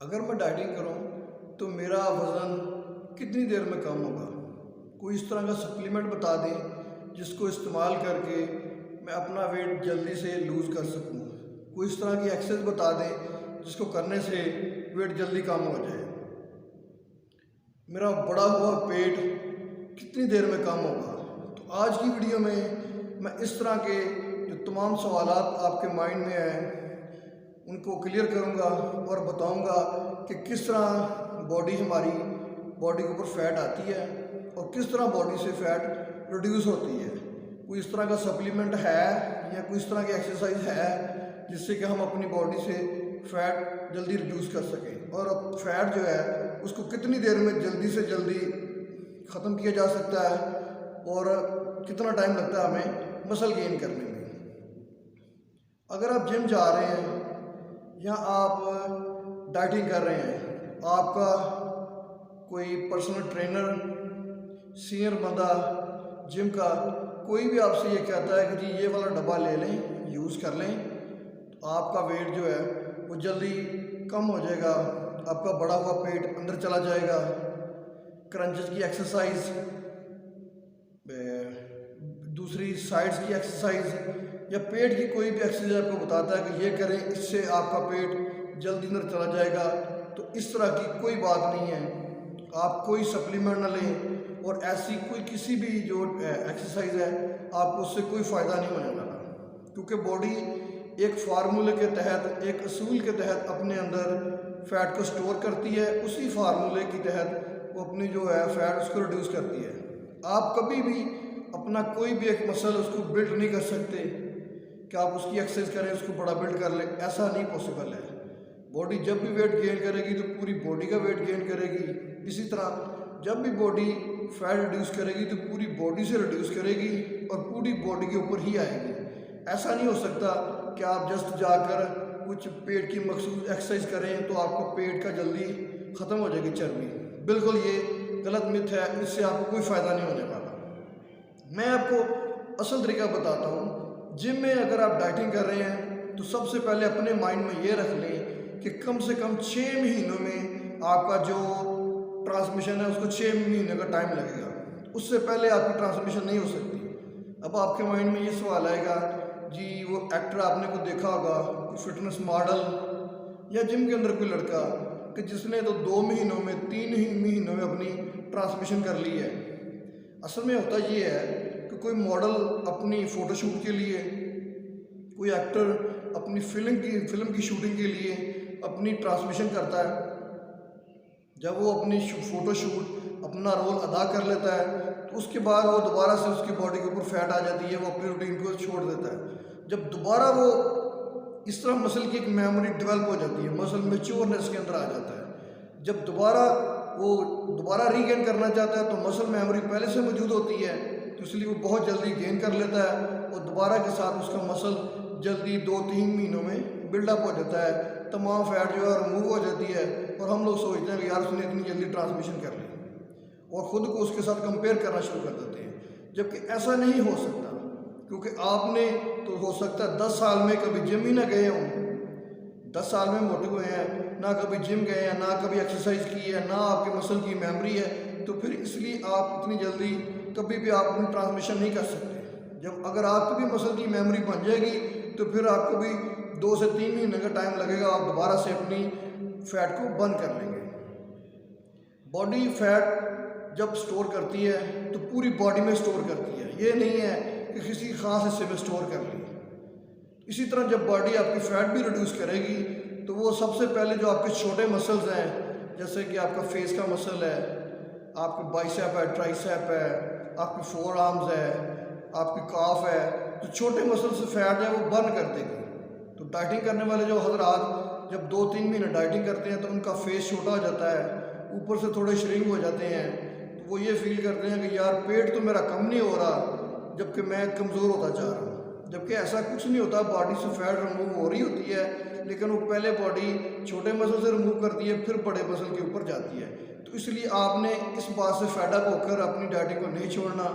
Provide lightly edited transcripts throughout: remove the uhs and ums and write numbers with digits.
अगर मैं डाइटिंग करूं तो मेरा वज़न कितनी देर में कम होगा। कोई इस तरह का सप्लीमेंट बता दें जिसको इस्तेमाल करके मैं अपना वेट जल्दी से लूज़ कर सकूं। कोई इस तरह की एक्सरसाइज बता दें जिसको करने से वेट जल्दी कम हो जाए। मेरा बढ़ा हुआ पेट कितनी देर में कम होगा। तो आज की वीडियो में मैं इस तरह के जो तमाम सवालात आपके माइंड में हैं उनको क्लियर करूंगा और बताऊंगा कि किस तरह हमारी बॉडी के ऊपर फैट आती है और किस तरह बॉडी से फैट रिड्यूस होती है। कोई इस तरह का सप्लीमेंट है या कोई इस तरह की एक्सरसाइज है जिससे कि हम अपनी बॉडी से फैट जल्दी रिड्यूस कर सकें और फैट जो है उसको कितनी देर में जल्दी से जल्दी ख़त्म किया जा सकता है और कितना टाइम लगता है हमें मसल गेन करने में। अगर आप जिम जा रहे हैं या आप डाइटिंग कर रहे हैं, आपका कोई पर्सनल ट्रेनर सीनियर बंदा जिम का कोई भी आपसे ये कहता है कि जी ये वाला डब्बा ले लें, यूज़ कर लें, तो आपका वेट जो है वो जल्दी कम हो जाएगा, आपका बढ़ा हुआ पेट अंदर चला जाएगा। क्रंचेस की एक्सरसाइज, दूसरी साइड्स की एक्सरसाइज या पेट की कोई भी एक्सरसाइज आपको बताता है कि ये करें, इससे आपका पेट जल्दी अंदर चला जाएगा, तो इस तरह की कोई बात नहीं है। आप कोई सप्लीमेंट ना लें और ऐसी कोई किसी भी जो एक्सरसाइज है आपको उससे कोई फ़ायदा नहीं होने वाला, क्योंकि बॉडी एक फार्मूले के तहत, एक असूल के तहत अपने अंदर फैट को स्टोर करती है। उसी फार्मूले के तहत वो अपनी जो है फैट उसको रिड्यूस करती है। आप कभी भी अपना कोई भी एक मसल उसको बिल्ड नहीं कर सकते कि आप उसकी एक्सरसाइज करें, उसको बड़ा बिल्ड कर लें, ऐसा नहीं पॉसिबल है। बॉडी जब भी वेट गेन करेगी तो पूरी बॉडी का वेट गेन करेगी। इसी तरह जब भी बॉडी फैट रिड्यूस करेगी तो पूरी बॉडी से रिड्यूस करेगी और पूरी बॉडी के ऊपर ही आएगी। ऐसा नहीं हो सकता कि आप जस्ट जाकर कुछ पेट की मखसूस एक्सरसाइज करें तो आपको पेट का जल्दी ख़त्म हो जाएगी चर्बी। बिल्कुल ये गलत मिथ है, इससे आपको कोई फ़ायदा नहीं होने वाला। मैं आपको असल तरीका बताता हूँ। जिम में अगर आप डाइटिंग कर रहे हैं तो सबसे पहले अपने माइंड में ये रख लें कि कम से कम 6 महीनों में आपका जो ट्रांसमिशन है उसको 6 महीने का टाइम लगेगा, उससे पहले आपकी ट्रांसमिशन नहीं हो सकती। अब आपके माइंड में ये सवाल आएगा, जी वो एक्टर आपने को देखा होगा, फिटनेस मॉडल या जिम के अंदर कोई लड़का कि जिसने तो 2 महीनों में 3 ही महीनों में अपनी ट्रांसमिशन कर ली है। असल में होता ये है कि कोई मॉडल अपनी फ़ोटोशूट के लिए, कोई एक्टर अपनी फिल्म की शूटिंग के लिए अपनी ट्रांसमिशन करता है। जब वो अपनी फ़ोटोशूट अपना रोल अदा कर लेता है तो उसके बाद वो दोबारा से उसकी बॉडी के ऊपर फैट आ जाती है, वो अपनी रूटीन को छोड़ देता है। जब दोबारा वो इस तरह मसल की एक मेमोरी डेवलप हो जाती है, मसल मैच्योरनेस के अंदर आ जाता है। जब दोबारा रीगेन करना चाहता है तो मसल मेमोरी पहले से मौजूद होती है, तो इसलिए वो बहुत जल्दी गेन कर लेता है और दोबारा के साथ उसका मसल जल्दी 2-3 महीनों में बिल्डअप हो जाता है। तमाम फैट जो है रिमूव हो जाती है और हम लोग सोचते हैं कि यार उसने इतनी जल्दी ट्रांसमिशन कर ली और ख़ुद को उसके साथ कंपेयर करना शुरू कर देते हैं, जबकि ऐसा नहीं हो सकता। क्योंकि आपने तो हो सकता है 10 साल में कभी जिम ही ना गए हों, 10 साल में मोटे हुए हैं, ना कभी जिम गए हैं, ना कभी एक्सरसाइज की है, ना आपके मसल की मेमोरी है, तो फिर इसलिए आप इतनी जल्दी कभी भी आप अपनी ट्रांसमिशन नहीं कर सकते। जब अगर आपकी भी मसल की मेमोरी बन जाएगी तो फिर आपको भी 2 से 3 महीने का टाइम लगेगा, आप दोबारा से अपनी फैट को बर्न कर लेंगे। बॉडी फैट जब स्टोर करती है तो पूरी बॉडी में स्टोर करती है, ये नहीं है कि किसी खास हिस्से में स्टोर कर ली। इसी तरह जब बॉडी आपकी फैट भी रिड्यूस करेगी तो वो सबसे पहले जो आपके छोटे मसल्स हैं, जैसे कि आपका फेस का मसल है, आपका बाइसेप है, ट्राइसेप है, आपकी फोर आर्म्स है, आपकी काफ है, तो छोटे मसल से फैट है वो बर्न कर देगी। तो डाइटिंग करने वाले जो हजरात जब 2-3 महीने डाइटिंग करते हैं तो उनका फेस छोटा हो जाता है, ऊपर से थोड़े श्रिंक हो जाते हैं, तो वो ये फील करते हैं कि यार पेट तो मेरा कम नहीं हो रहा जबकि मैं कमज़ोर होता जा रहा हूँ। जबकि ऐसा कुछ नहीं होता, बॉडी से फैट रिमूव हो रही होती है, लेकिन वो पहले बॉडी छोटे मसल से रिमूव करती है फिर बड़े मसल के ऊपर जाती है। तो इसलिए आपने इस बात से फैडअप होकर अपनी डाइटिंग को नहीं छोड़ना,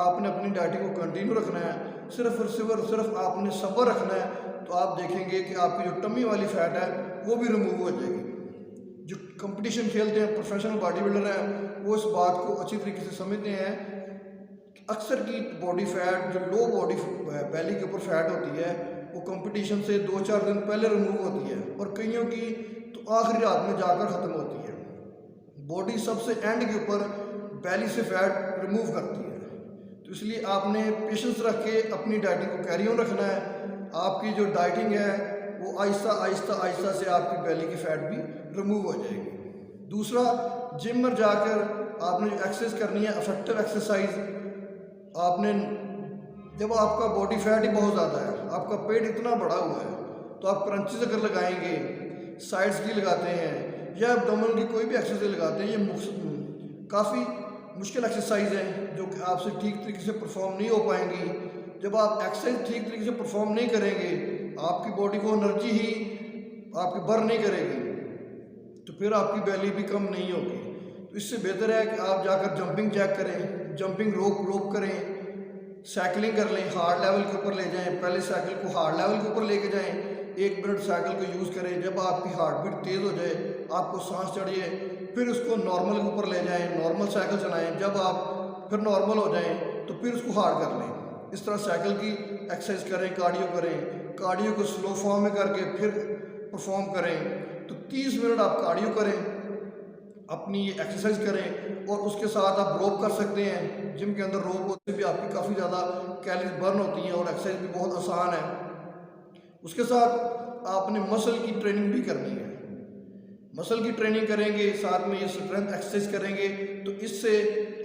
आपने अपनी डाइटिंग को कंटिन्यू रखना है, सिर्फ और सिर्फ आपने सब्र रखना है, तो आप देखेंगे कि आपकी जो टमी वाली फैट है वो भी रिमूव हो जाएगी। जो कंपटीशन खेलते हैं, प्रोफेशनल बॉडी बिल्डर हैं, वो इस बात को अच्छी तरीके से समझते हैं कि अक्सर की बॉडी फैट, जो लो बॉडी बैली के ऊपर फैट होती है, वो कंपटीशन से 2-4 दिन पहले रिमूव होती है और कईयों की तो आखिरी रात में जाकर ख़त्म होती है। बॉडी सबसे एंड के ऊपर बैली से फैट रिमूव करती है। तो इसलिए आपने पेशेंस रख के अपनी डाइटिंग को कैरी ऑन रखना है। आपकी जो डाइटिंग है वो आहिस्ता आहिस्ता आहिस्ता से आपकी बैली की फ़ैट भी रिमूव हो जाएगी। दूसरा, जिम में जाकर आपने जो एक्सरसाइज करनी है, इफेक्टिव एक्सरसाइज, आपने जब आपका बॉडी फैट ही बहुत ज़्यादा है, आपका पेट इतना बड़ा हुआ है, तो आप क्रंचेस अगर लगाएंगे, साइड्स की लगाते हैं या एब्डोमेन की कोई भी एक्सरसाइज लगाते हैं, ये काफ़ी मुश्किल एक्सरसाइज हैं जो कि आपसे ठीक तरीके से परफॉर्म नहीं हो पाएंगी। जब आप एक्सरसाइज ठीक तरीके से परफॉर्म नहीं करेंगे, आपकी बॉडी को एनर्जी ही आपकी बर्न नहीं करेगी, तो फिर आपकी बैली भी कम नहीं होगी। तो इससे बेहतर है कि आप जाकर जंपिंग जैक करें, जंपिंग रोप करें, साइकिलिंग कर लें, हार्ड लेवल के ऊपर ले जाएं। पहले साइकिल को हार्ड लेवल के ऊपर लेके जाएं, 1 मिनट साइकिल को यूज़ करें। जब आपकी हार्ट बीट तेज़ हो जाए, आपको सांस चढ़िए, फिर उसको नॉर्मल के ऊपर ले जाएं, नॉर्मल साइकिल चलाएं। जब आप फिर नॉर्मल हो जाएं तो फिर उसको हार्ड कर लें। इस तरह साइकिल की एक्सरसाइज करें, कार्डियो करें, कार्डियो को स्लो फॉर्म में करके फिर परफॉर्म करें। तो 30 मिनट आप कार्डियो करें, अपनी एक्सरसाइज करें और उसके साथ आप रोप कर सकते हैं। जिम के अंदर रोप होते भी आपकी काफ़ी ज़्यादा कैलोरीज बर्न होती हैं और एक्सरसाइज भी बहुत आसान है। उसके साथ आपने मसल की ट्रेनिंग भी करनी है। मसल की ट्रेनिंग करेंगे, साथ में ये स्ट्रेंथ एक्सरसाइज करेंगे, तो इससे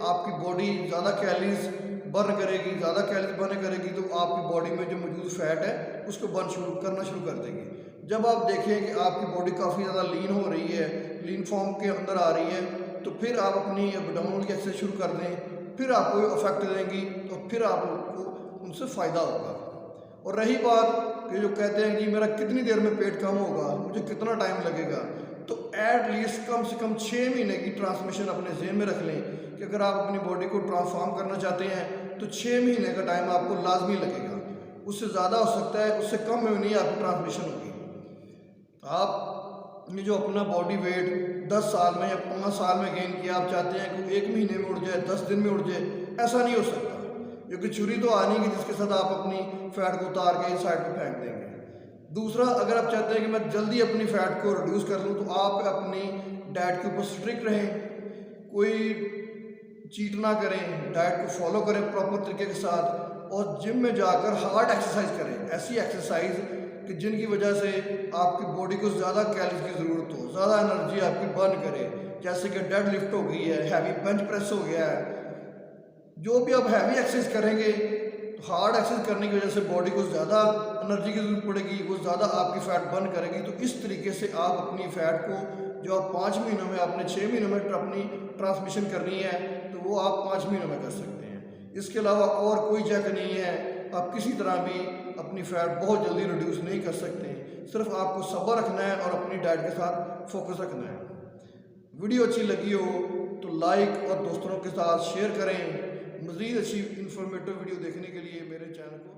आपकी बॉडी ज़्यादा कैलोरीज बर्न करेगी। ज़्यादा कैलोरीज बर्न करेगी तो आपकी बॉडी में जो मौजूद फैट है उसको बर्न करना शुरू कर देगी। जब आप देखें कि आपकी बॉडी काफ़ी ज़्यादा लीन हो रही है, लीन फॉर्म के अंदर आ रही है, तो फिर आप अपनी एब्डोमिनल की एक्सरसाइज शुरू कर दें, फिर आपको इफेक्ट देंगी, तो फिर आपको उनसे फ़ायदा होगा। और रही बात कि जो कहते हैं कि मेरा कितनी देर में पेट कम होगा, मुझे कितना टाइम लगेगा, तो एट लीस्ट कम से कम 6 महीने की ट्रांसमिशन अपने ज़हन में रख लें कि अगर आप अपनी बॉडी को ट्रांसफॉर्म करना चाहते हैं तो 6 महीने का टाइम आपको लाजमी लगेगा। उससे ज़्यादा हो सकता है, उससे कम में नहीं आपकी ट्रांसमिशन होगी। आपने जो अपना बॉडी वेट 10 साल में या 5 साल में गेन किया, आप चाहते हैं कि 1 महीने में उड़ जाए, 10 दिन में उड़ जाए, ऐसा नहीं हो सकता, क्योंकि छुरी तो आनी है जिसके साथ आप अपनी फैट को उतार के साइड पर फेंक देंगे। दूसरा, अगर आप चाहते हैं कि मैं जल्दी अपनी फ़ैट को रिड्यूस कर लूँ, तो आप अपनी डाइट के ऊपर स्ट्रिक्ट रहें, कोई चीट ना करें, डाइट को फॉलो करें प्रॉपर तरीके के साथ, और जिम में जाकर हार्ड एक्सरसाइज करें, ऐसी एक्सरसाइज कि जिनकी वजह से आपकी बॉडी को ज़्यादा कैलोरीज की ज़रूरत हो, ज़्यादा एनर्जी आपकी बर्न करे, जैसे कि डेड लिफ्ट हो गई है, हैवी बेंच प्रेस हो गया है। जो भी आप हैवी एक्सरसाइज करेंगे, तो हार्ड एक्सरसाइज करने की वजह से बॉडी को ज़्यादा एनर्जी की ज़रूरत पड़ेगी, वो ज़्यादा आपकी फ़ैट बर्न करेगी। तो इस तरीके से आप अपनी फ़ैट को, जो आप 5 महीनों में, आपने 6 महीनों में अपनी ट्रांसमिशन करनी है, तो वो आप 5 महीनों में कर सकते हैं। इसके अलावा और कोई चेक नहीं है, आप किसी तरह भी अपनी फ़ैट बहुत जल्दी रिड्यूस नहीं कर सकते। सिर्फ आपको सब्र रखना है और अपनी डाइट के साथ फोकस रखना है। वीडियो अच्छी लगी हो तो लाइक और दोस्तों के साथ शेयर करें। मज़ीद अच्छी इन्फॉर्मेटिव वीडियो देखने के लिए मेरे चैनल को